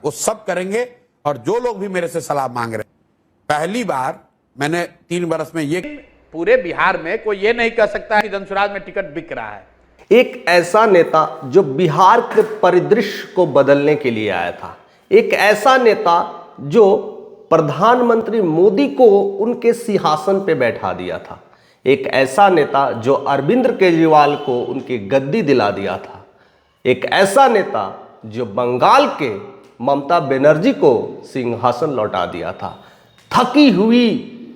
वो सब करेंगे। और जो लोग भी मेरे से सलाह मांग रहे हैं, पहली बार मैंने 3 बरस में ये पूरे बिहार में कोई ये नहीं कह सकता है कि धनसुराज में टिकट बिक रहा है। एक ऐसा नेता जो बिहार के परिदृश्य को बदलने के लिए आया था, एक ऐसा नेता जो प्रधानमंत्री मोदी को उनके सिंहासन पे बैठा दिया था, एक ऐसा नेता जो अरविंद केजरीवाल को उनकी गद्दी दिला दिया था, एक ऐसा नेता जो बंगाल के ममता बनर्जी को सिंहासन लौटा दिया था। थकी हुई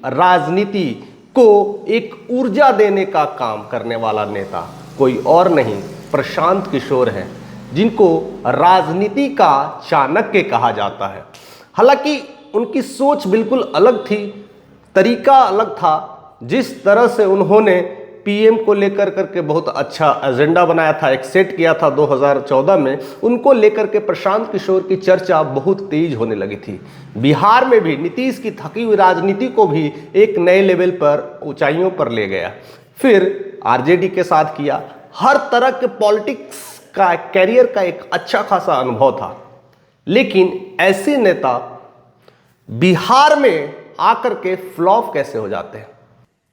राजनीति को एक ऊर्जा देने का काम करने वाला नेता कोई और नहीं, प्रशांत किशोर हैं, जिनको राजनीति का चाणक्य कहा जाता है। हालांकि उनकी सोच बिल्कुल अलग थी, तरीका अलग था। जिस तरह से उन्होंने पीएम को लेकर करके बहुत अच्छा एजेंडा बनाया था, एक सेट किया था 2014 में, उनको लेकर के प्रशांत किशोर की चर्चा बहुत तेज होने लगी थी। बिहार में भी नीतीश की थकी हुई राजनीति को भी एक नए लेवल पर, ऊंचाइयों पर ले गया। फिर आरजेडी के साथ किया। हर तरह के पॉलिटिक्स का कैरियर का एक अच्छा खासा अनुभव था। लेकिन ऐसे नेता बिहार में आकर के फ्लॉप कैसे हो जाते हैं?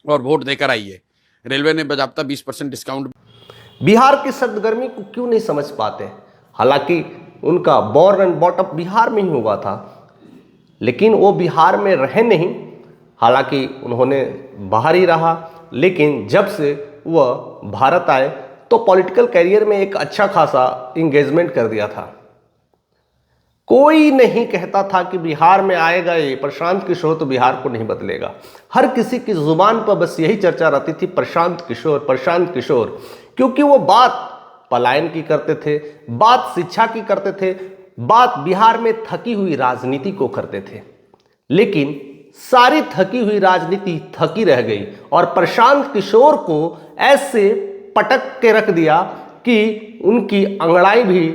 और वोट देकर आइए। रेलवे ने बाजाबता 20% डिस्काउंट। बिहार की सर्दगर्मी को क्यों नहीं समझ पाते? हालांकि उनका बॉर्न एंड बॉटअप बिहार में ही हुआ था, लेकिन वो बिहार में रहे नहीं। हालांकि उन्होंने बाहर ही रहा, लेकिन जब से वह भारत आए तो पॉलिटिकल कैरियर में एक अच्छा खासा इंगेजमेंट कर दिया था। कोई नहीं कहता था कि बिहार में आएगा ये प्रशांत किशोर तो बिहार को नहीं बदलेगा। हर किसी की जुबान पर बस यही चर्चा रहती थी, प्रशांत किशोर, प्रशांत किशोर, क्योंकि वो बात पलायन की करते थे, बात शिक्षा की करते थे, बात बिहार में थकी हुई राजनीति को करते थे। लेकिन सारी थकी हुई राजनीति थकी रह गई और प्रशांत किशोर को ऐसे पटक के रख दिया कि उनकी अंगड़ाई भी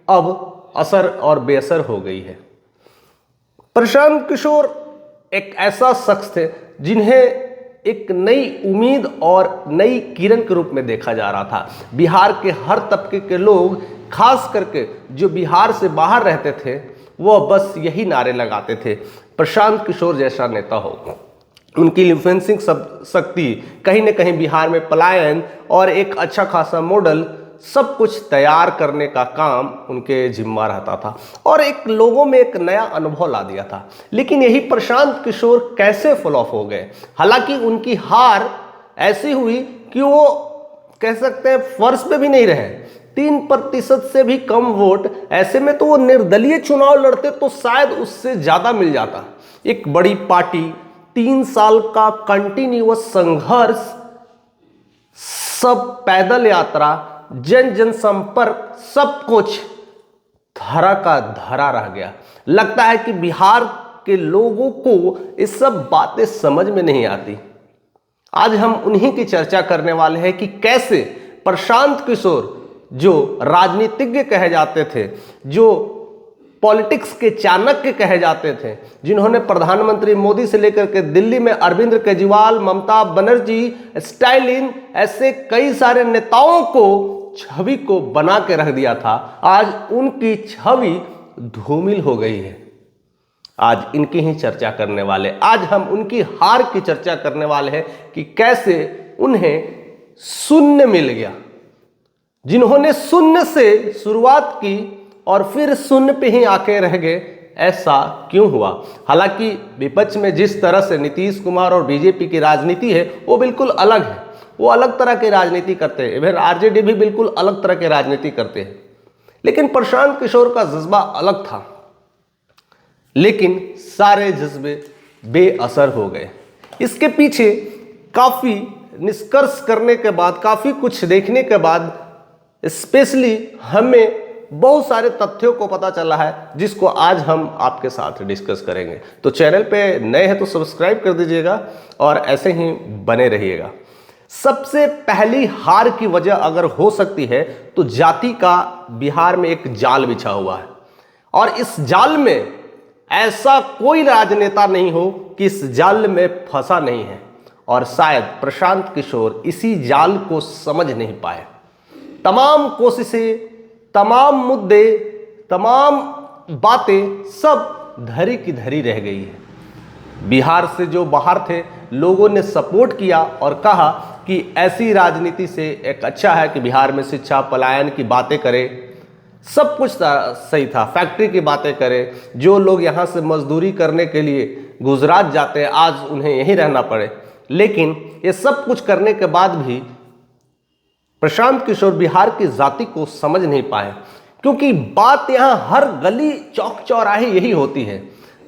अब असर और बेअसर हो गई है। प्रशांत किशोर एक ऐसा शख्स थे जिन्हें एक नई उम्मीद और नई किरण के रूप में देखा जा रहा था। बिहार के हर तबके के लोग, खास करके जो बिहार से बाहर रहते थे, वह बस यही नारे लगाते थे, प्रशांत किशोर जैसा नेता हो। उनकी इन्फ्लुएंसिंग शक्ति कहीं ना कहीं बिहार में पलायन और एक अच्छा खासा मॉडल सब कुछ तैयार करने का काम उनके जिम्मा रहता था और एक लोगों में एक नया अनुभव ला दिया था। लेकिन यही प्रशांत किशोर कैसे फ्लॉप हो गए? हालांकि उनकी हार ऐसी हुई कि वो कह सकते हैं फर्श पे भी नहीं रहे, 3% से भी कम वोट। ऐसे में तो वो निर्दलीय चुनाव लड़ते तो शायद उससे ज्यादा मिल जाता। एक बड़ी पार्टी, 3 साल का कंटिन्यूअस संघर्ष, सब पैदल यात्रा, जन संपर्क, सब कुछ धरा का धरा रह गया। लगता है कि बिहार के लोगों को ये सब बातें समझ में नहीं आती। आज हम उन्हीं की चर्चा करने वाले हैं कि कैसे प्रशांत किशोर, जो राजनीतिज्ञ कहे जाते थे, जो पॉलिटिक्स के चाणक्य कहे जाते थे, जिन्होंने प्रधानमंत्री मोदी से लेकर के दिल्ली में अरविंद केजरीवाल, ममता बनर्जी, स्टालिन, ऐसे कई सारे नेताओं को, छवि को बना के रख दिया था, आज उनकी छवि धूमिल हो गई है। आज इनकी ही चर्चा करने वाले, आज हम उनकी हार की चर्चा करने वाले हैं कि कैसे उन्हें शून्य मिल गया। जिन्होंने शून्य से शुरुआत की और फिर शून्य पे ही आके रह गए, ऐसा क्यों हुआ? हालांकि विपक्ष में जिस तरह से नीतीश कुमार और बीजेपी की राजनीति है वो बिल्कुल अलग है, वो अलग तरह की राजनीति करते हैं। इधर आरजेडी भी बिल्कुल अलग तरह की राजनीति करते हैं। लेकिन प्रशांत किशोर का जज्बा अलग था, लेकिन सारे जज्बे बेअसर हो गए। इसके पीछे काफी निष्कर्ष करने के बाद, काफी कुछ देखने के बाद, स्पेशली हमें बहुत सारे तथ्यों को पता चला है, जिसको आज हम आपके साथ डिस्कस करेंगे। तो चैनल पे नए हैं तो सब्सक्राइब कर दीजिएगा और ऐसे ही बने रहिएगा। सबसे पहली हार की वजह अगर हो सकती है तो जाति का बिहार में एक जाल बिछा हुआ है और इस जाल में ऐसा कोई राजनेता नहीं हो कि इस जाल में फंसा नहीं है, और शायद प्रशांत किशोर इसी जाल को समझ नहीं पाए। तमाम कोशिशें, तमाम मुद्दे, तमाम बातें सब धरी की धरी रह गई है। बिहार से जो बाहर थे लोगों ने सपोर्ट किया और कहा कि ऐसी राजनीति से एक अच्छा है कि बिहार में शिक्षा पलायन की बातें करे, सब कुछ सही था, फैक्ट्री की बातें करे, जो लोग यहाँ से मजदूरी करने के लिए गुजरात जाते हैं आज उन्हें यहीं रहना पड़े। लेकिन ये सब कुछ करने के बाद भी प्रशांत किशोर बिहार की जाति को समझ नहीं पाए, क्योंकि बात यहाँ हर गली चौक चौराहे यही होती है।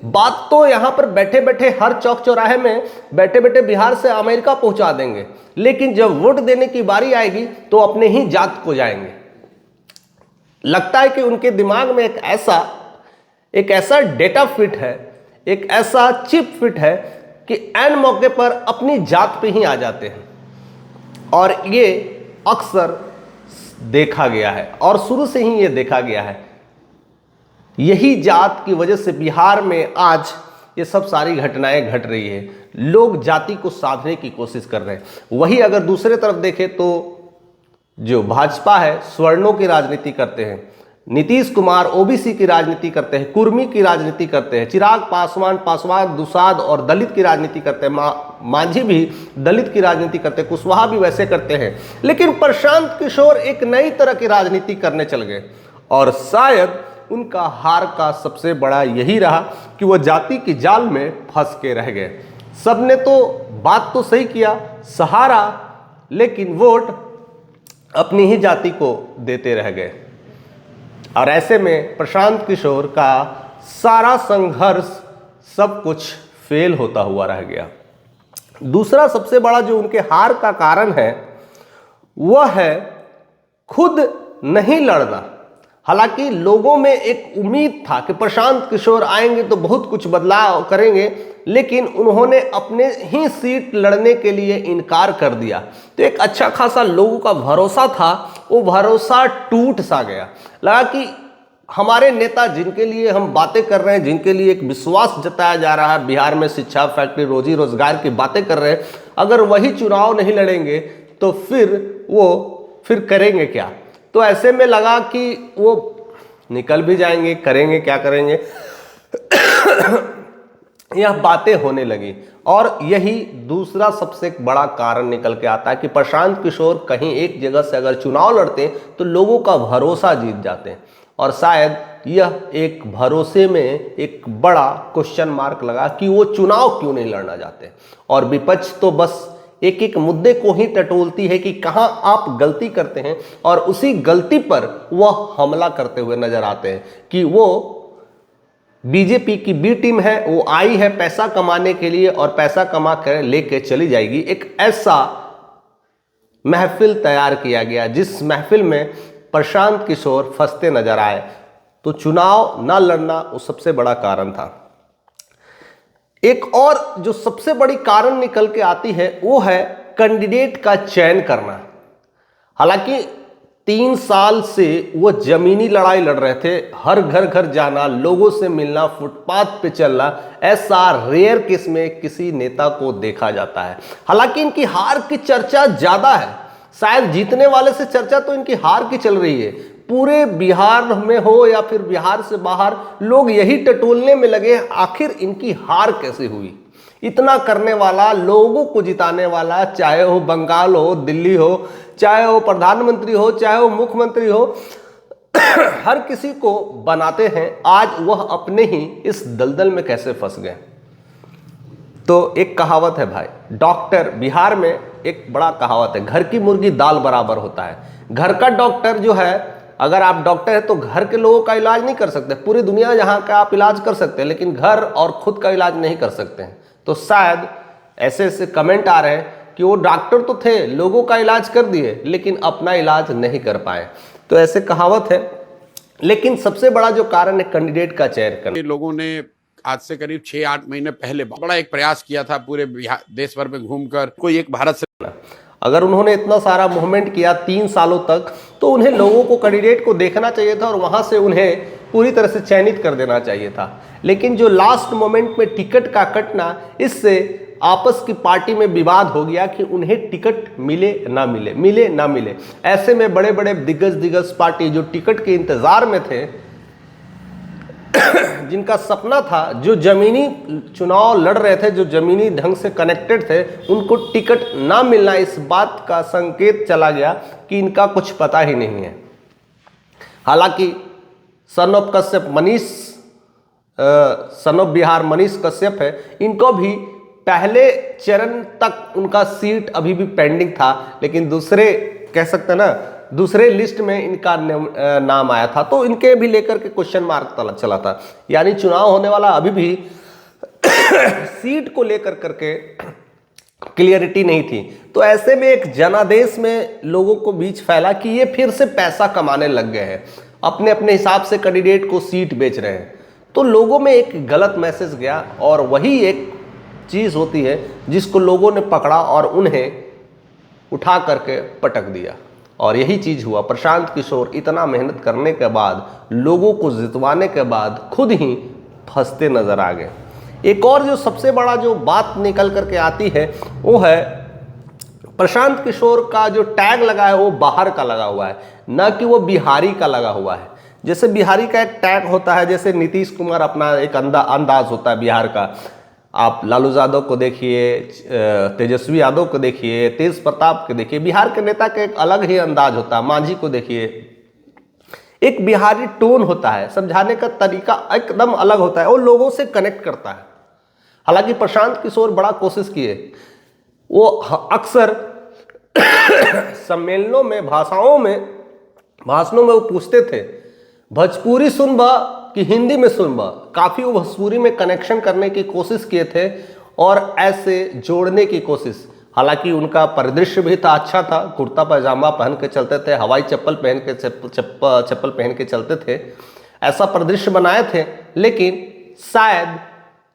बात तो यहाँ पर बैठे बैठे हर चौक चौराहे में बैठे बैठे बिहार से अमेरिका पहुंचा देंगे, लेकिन जब वोट देने की बारी आएगी तो अपने ही जात को जाएंगे। लगता है कि उनके दिमाग में एक ऐसा डेटा फिट है, एक ऐसा चिप फिट है कि ऐन मौके पर अपनी जात पे ही आ जाते हैं। और ये अक्सर देखा गया है और शुरू से ही ये देखा गया है। यही जात की वजह से बिहार में आज ये सब सारी घटनाएं घट रही है। लोग जाति को साधने की कोशिश कर रहे हैं। वही अगर दूसरे तरफ देखें तो जो भाजपा है स्वर्णों की राजनीति करते हैं, नीतीश कुमार ओबीसी की राजनीति करते हैं, कुर्मी की राजनीति करते हैं, चिराग पासवान दुसाद और दलित की राजनीति करते हैं, मांझी भी दलित की राजनीति करते हैं, कुशवाहा भी वैसे करते हैं। लेकिन प्रशांत किशोर एक नई तरह की राजनीति करने चल गए और शायद उनका हार का सबसे बड़ा यही रहा कि वो जाति की जाल में फंस के रह गए। सबने तो बात तो सही किया, सहारा, लेकिन वोट अपनी ही जाति को देते रह गए। और ऐसे में प्रशांत किशोर का सारा संघर्ष सब कुछ फेल होता हुआ रह गया। दूसरा सबसे बड़ा जो उनके हार का कारण है वह है खुद नहीं लड़ना। हालांकि लोगों में एक उम्मीद था कि प्रशांत किशोर आएंगे तो बहुत कुछ बदलाव करेंगे, लेकिन उन्होंने अपने ही सीट लड़ने के लिए इनकार कर दिया। तो एक अच्छा खासा लोगों का भरोसा था, वो भरोसा टूट सा गया। लगा कि हमारे नेता जिनके लिए हम बातें कर रहे हैं, जिनके लिए एक विश्वास जताया जा रहा है, बिहार में शिक्षा, फैक्ट्री, रोजी रोजगार की बातें कर रहे हैं, अगर वही चुनाव नहीं लड़ेंगे तो फिर करेंगे क्या। तो ऐसे में लगा कि वो निकल भी जाएंगे, करेंगे क्या करेंगे यह बातें होने लगी। और यही दूसरा सबसे बड़ा कारण निकल के आता है कि प्रशांत किशोर कहीं एक जगह से अगर चुनाव लड़ते हैं तो लोगों का भरोसा जीत जाते हैं। और शायद यह एक भरोसे में एक बड़ा क्वेश्चन मार्क लगा कि वो चुनाव क्यों नहीं लड़ना चाहते। और विपक्ष तो बस एक एक मुद्दे को ही टटोलती है कि कहां आप गलती करते हैं, और उसी गलती पर वह हमला करते हुए नजर आते हैं कि वो बीजेपी की बी टीम है, वो आई है पैसा कमाने के लिए और पैसा कमा कर लेके चली जाएगी। एक ऐसा महफिल तैयार किया गया जिस महफिल में प्रशांत किशोर फंसते नजर आए। तो चुनाव ना लड़ना वो सबसे बड़ा कारण था। एक और जो सबसे बड़ी कारण निकल के आती है वो है कैंडिडेट का चयन करना। हालांकि 3 साल से वो जमीनी लड़ाई लड़ रहे थे, हर घर जाना, लोगों से मिलना, फुटपाथ पे चलना, ऐसा रेयर केस में किसी नेता को देखा जाता है। हालांकि इनकी हार की चर्चा ज्यादा है, शायद जीतने वाले से चर्चा तो इनकी हार की चल रही है। पूरे बिहार में हो या फिर बिहार से बाहर लोग यही टटोलने में लगे आखिर इनकी हार कैसे हुई। इतना करने वाला, लोगों को जिताने वाला, चाहे वो बंगाल हो, दिल्ली हो, चाहे वो प्रधानमंत्री हो, चाहे वो मुख्यमंत्री हो, हर किसी को बनाते हैं। आज वह अपने ही इस दलदल में कैसे फंस गए। तो एक कहावत है भाई, डॉक्टर, बिहार में एक बड़ा कहावत है, घर की मुर्गी दाल बराबर होता है। घर का डॉक्टर जो है, अगर आप डॉक्टर हैं तो घर के लोगों का इलाज नहीं कर सकते, पूरी दुनिया जहां का आप इलाज कर सकते हैं, लेकिन घर और खुद का इलाज नहीं कर सकते हैं। तो शायद ऐसे कमेंट आ रहे हैं कि वो डॉक्टर तो थे, लोगों का इलाज कर दिए, लेकिन अपना इलाज नहीं कर पाए। तो ऐसे कहावत है। लेकिन सबसे बड़ा जो कारण है कैंडिडेट का चयन करना। लोगों ने आज से करीब 6-8 महीने पहले बड़ा एक प्रयास किया था पूरे देश भर में घूमकर कोई एक भारत से। अगर उन्होंने इतना सारा मूवमेंट किया 3 सालों तक, तो उन्हें लोगों को कैंडिडेट को देखना चाहिए था और वहां से उन्हें पूरी तरह से चयनित कर देना चाहिए था। लेकिन जो लास्ट मोमेंट में टिकट का कटना, इससे आपस की पार्टी में विवाद हो गया कि उन्हें टिकट मिले ना मिले। ऐसे में बड़े बड़े दिग्गज पार्टी जो टिकट के इंतजार में थे जिनका सपना था, जो जमीनी चुनाव लड़ रहे थे, जो जमीनी ढंग से कनेक्टेड थे, उनको टिकट ना मिलना इस बात का संकेत चला गया कि इनका कुछ पता ही नहीं है। हालांकि son of Kashyap son of Bihar Manish Kashyap है, इनको भी पहले चरण तक उनका सीट अभी भी पेंडिंग था, लेकिन दूसरे कह सकते हैं ना, दूसरे लिस्ट में इनका नाम आया था, तो इनके भी लेकर के क्वेश्चन मार्क चला था। यानी चुनाव होने वाला अभी भी सीट को लेकर करके क्लियरिटी नहीं थी। तो ऐसे में एक जनादेश में लोगों को बीच फैला कि ये फिर से पैसा कमाने लग गए हैं, अपने अपने हिसाब से कैंडिडेट को सीट बेच रहे हैं। तो लोगों में एक गलत मैसेज गया, और वही एक चीज़ होती है जिसको लोगों ने पकड़ा और उन्हें उठा करके पटक दिया। और यही चीज़ हुआ। प्रशांत किशोर इतना मेहनत करने के बाद, लोगों को जितवाने के बाद खुद ही फंसते नजर आ गए। एक और जो सबसे बड़ा जो बात निकल करके आती है वो है प्रशांत किशोर का जो टैग लगा है वो बाहर का लगा हुआ है, न कि वो बिहारी का लगा हुआ है। जैसे बिहारी का एक टैग होता है, जैसे नीतीश कुमार अपना एक अंदाज होता है बिहार का। आप लालू यादव को देखिए, तेजस्वी यादव को देखिए, तेज प्रताप को देखिए, बिहार के नेता का एक अलग ही अंदाज होता है। मांझी को देखिए, एक बिहारी टोन होता है, समझाने का तरीका एकदम अलग होता है, वो लोगों से कनेक्ट करता है। हालांकि प्रशांत किशोर बड़ा कोशिश किए, वो अक्सर सम्मेलनों में, भाषणों में वो पूछते थे भोजपुरी सुनबा कि हिंदी में सुनबा। काफ़ी वो भोजपुरी में कनेक्शन करने की कोशिश किए थे और ऐसे जोड़ने की कोशिश। हालांकि उनका परिदृश्य भी था, अच्छा था, कुर्ता पैजामा पहन के चलते थे, हवाई चप्पल पहन के चलते थे, ऐसा परिदृश्य बनाए थे। लेकिन शायद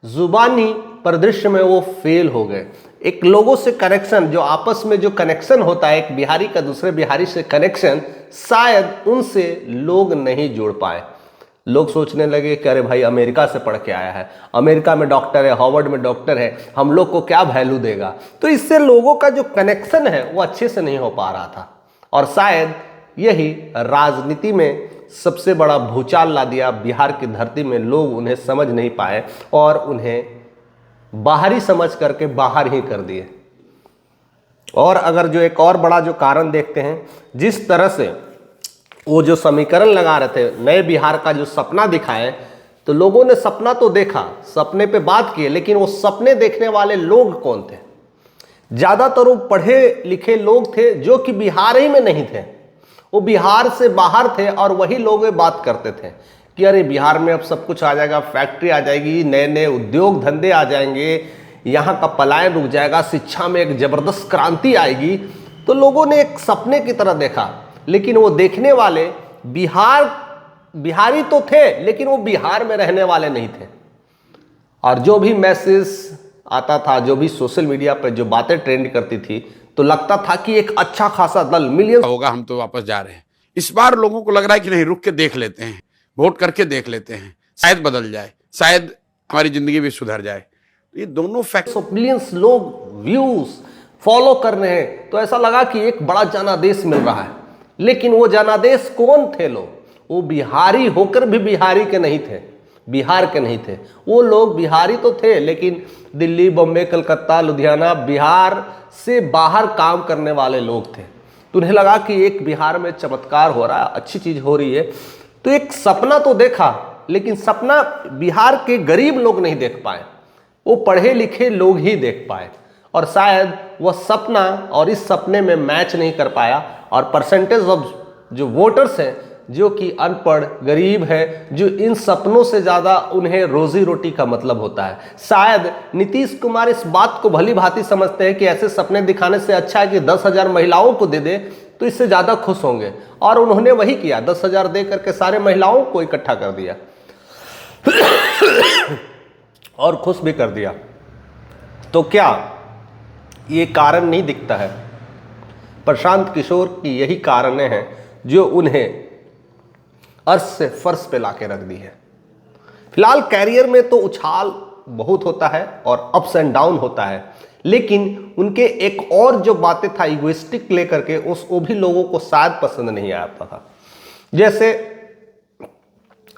जुबानी परिदृश्य में वो फेल हो गए। एक लोगों से कनेक्शन, जो आपस में जो कनेक्शन होता है, एक बिहारी का दूसरे बिहारी से कनेक्शन, शायद उनसे लोग नहीं जोड़ पाए। लोग सोचने लगे कि अरे भाई अमेरिका से पढ़ के आया है, अमेरिका में डॉक्टर है, हार्वर्ड में डॉक्टर है, हम लोग को क्या वैल्यू देगा। तो इससे लोगों का जो कनेक्शन है वो अच्छे से नहीं हो पा रहा था, और शायद यही राजनीति में सबसे बड़ा भूचाल ला दिया बिहार की धरती में। लोग उन्हें समझ नहीं पाए और उन्हें बाहरी समझ करके बाहर ही कर दिए। और अगर जो एक और बड़ा जो कारण देखते हैं, जिस तरह से वो जो समीकरण लगा रहे थे, नए बिहार का जो सपना दिखाए, तो लोगों ने सपना तो देखा, सपने पे बात की, लेकिन वो सपने देखने वाले लोग कौन थे? ज़्यादातर वो पढ़े लिखे लोग थे जो कि बिहार ही में नहीं थे, वो बिहार से बाहर थे, और वही लोग बात करते थे कि अरे बिहार में अब सब कुछ आ जाएगा, फैक्ट्री आ जाएगी, नए नए उद्योग धंधे आ जाएंगे, यहाँ का पलायन रुक जाएगा, शिक्षा में एक जबरदस्त क्रांति आएगी। तो लोगों ने एक सपने की तरह देखा, लेकिन वो देखने वाले बिहारी तो थे, लेकिन वो बिहार में रहने वाले नहीं थे। और जो भी मैसेज आता था, जो भी सोशल मीडिया पर जो बातें ट्रेंड करती थी, तो लगता था कि एक अच्छा खासा दल, मिलियन होगा, हम तो वापस जा रहे हैं। इस बार लोगों को लग रहा है कि नहीं, रुक के देख लेते हैं, वोट करके देख लेते हैं, शायद बदल जाए, शायद हमारी जिंदगी भी सुधर जाए। ये दोनों फैक्ट्स मिलियंस लोग व्यूज फॉलो कर रहे हैं, तो ऐसा लगा कि एक बड़ा जनादेश मिल रहा है। लेकिन वो जनादेश कौन थे लोग? वो बिहारी होकर भी बिहारी के नहीं थे, बिहार के नहीं थे। वो लोग बिहारी तो थे, लेकिन दिल्ली, बॉम्बे, कलकत्ता, लुधियाना, बिहार से बाहर काम करने वाले लोग थे। तो उन्हें लगा कि एक बिहार में चमत्कार हो रहा है, अच्छी चीज हो रही है। तो एक सपना तो देखा, लेकिन सपना बिहार के गरीब लोग नहीं देख पाए, वो पढ़े लिखे लोग ही देख पाए। और शायद वह सपना और इस सपने में मैच नहीं कर पाया, और परसेंटेज ऑफ जो वोटर्स हैं, जो कि अनपढ़ गरीब है, जो इन सपनों से ज़्यादा उन्हें रोजी रोटी का मतलब होता है। शायद नीतीश कुमार इस बात को भली भांति समझते हैं कि ऐसे सपने दिखाने से अच्छा है कि 10,000 महिलाओं को दे दे, तो इससे ज़्यादा खुश होंगे। और उन्होंने वही किया, 10,000 दे करके सारे महिलाओं को इकट्ठा कर दिया और खुश भी कर दिया। तो क्या ये कारण नहीं दिखता है? प्रशांत किशोर की यही कारणें हैं जो उन्हें अर्श से फर्श पे लाके रख दी है। फिलहाल कैरियर में तो उछाल बहुत होता है और अप्स एंड डाउन होता है, लेकिन उनके एक और जो बातें था इगोइस्टिक लेकर के, वो भी लोगों को शायद पसंद नहीं आता था। जैसे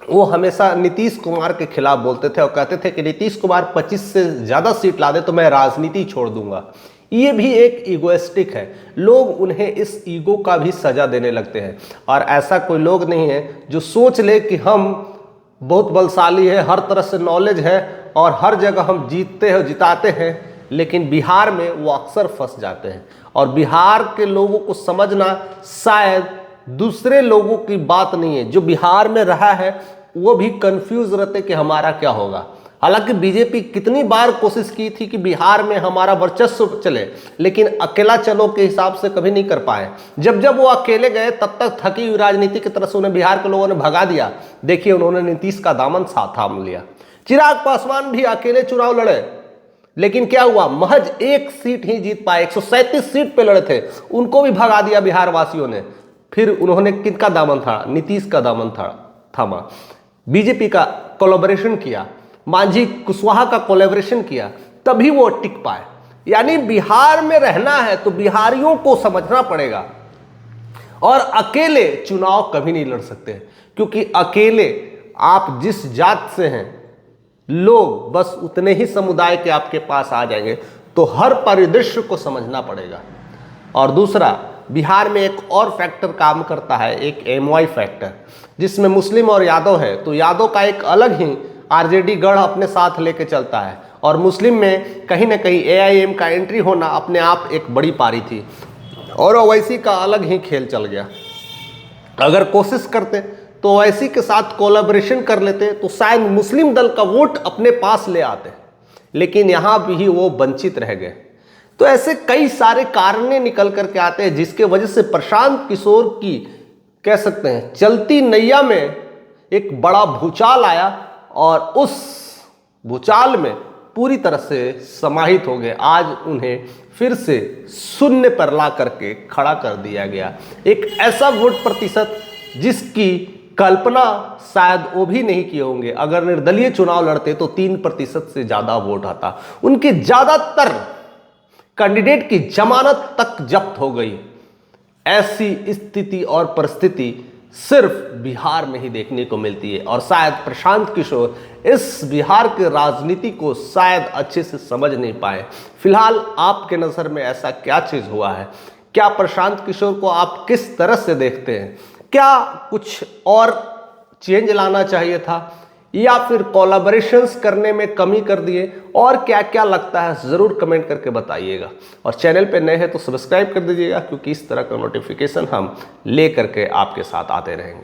वो हमेशा नीतीश कुमार के खिलाफ बोलते थे और कहते थे कि नीतीश कुमार 25 से ज़्यादा सीट ला दे तो मैं राजनीति छोड़ दूंगा। ये भी एक ईगोइस्टिक है, लोग उन्हें इस ईगो का भी सजा देने लगते हैं। और ऐसा कोई लोग नहीं है जो सोच ले कि हम बहुत बलशाली है, हर तरह से नॉलेज है और हर जगह हम जीतते हैं जिताते हैं, लेकिन बिहार में वो अक्सर फंस जाते हैं। और बिहार के लोगों को समझना शायद दूसरे लोगों की बात नहीं है, जो बिहार में रहा है वो भी कंफ्यूज रहते कि हमारा क्या होगा। हालांकि बीजेपी कितनी बार कोशिश की थी कि बिहार में हमारा वर्चस्व चले, लेकिन अकेला चलो के हिसाब से कभी नहीं कर पाए। जब जब वो अकेले गए तब तक थकी हुई राजनीति की तरफ से उन्हें बिहार के लोगों ने भगा दिया। देखिए, उन्होंने नीतीश का दामन साथ थाम लिया। चिराग पासवान भी अकेले चुनाव लड़े, लेकिन क्या हुआ, महज 1 सीट ही जीत पाए। 137 सीट पे लड़े थे, उनको भी भगा दिया बिहार वासियों ने। फिर उन्होंने किसका दामन था, नीतीश का दामन थामा, बीजेपी का कोलैबोरेशन किया, मांझी कुशवाहा का कोलैबोरेशन किया, तभी वो टिक पाए। यानी बिहार में रहना है तो बिहारियों को समझना पड़ेगा, और अकेले चुनाव कभी नहीं लड़ सकते, क्योंकि अकेले आप जिस जात से हैं लोग बस उतने ही समुदाय के आपके पास आ जाएंगे। तो हर परिदृश्य को समझना पड़ेगा। और दूसरा, बिहार में एक और फैक्टर काम करता है, एक एमवाई फैक्टर, जिसमें मुस्लिम और यादव है। तो यादव का एक अलग ही आरजेडी गढ़ अपने साथ लेके चलता है, और मुस्लिम में कहीं ना कहीं एआईएम का एंट्री होना अपने आप एक बड़ी पारी थी, और ओवैसी का अलग ही खेल चल गया। अगर कोशिश करते तो ओवैसी के साथ कोलैबोरेशन कर लेते तो शायद मुस्लिम दल का वोट अपने पास ले आते, लेकिन यहाँ भी वो वंचित रह गए। तो ऐसे कई सारे कारण निकल करके आते हैं, जिसके वजह से प्रशांत किशोर की कह सकते हैं चलती नैया में एक बड़ा भूचाल आया, और उस भूचाल में पूरी तरह से समाहित हो गए। आज उन्हें फिर से शून्य पर ला करके खड़ा कर दिया गया। एक ऐसा वोट प्रतिशत जिसकी कल्पना शायद वो भी नहीं किए होंगे। अगर निर्दलीय चुनाव लड़ते तो 3% से ज़्यादा वोट आता। उनके ज़्यादातर कैंडिडेट की जमानत तक जब्त हो गई। ऐसी स्थिति और परिस्थिति सिर्फ बिहार में ही देखने को मिलती है, और शायद प्रशांत किशोर इस बिहार के राजनीति को शायद अच्छे से समझ नहीं पाए। फिलहाल आपके नज़र में ऐसा क्या चीज़ हुआ है? क्या प्रशांत किशोर को आप किस तरह से देखते हैं? क्या कुछ और चेंज लाना चाहिए था, या फिर कोलैबोरेशंस करने में कमी कर दिए? और क्या क्या लगता है ज़रूर कमेंट करके बताइएगा, और चैनल पे नए हैं तो सब्सक्राइब कर दीजिएगा, क्योंकि इस तरह का नोटिफिकेशन हम ले करके आपके साथ आते रहेंगे।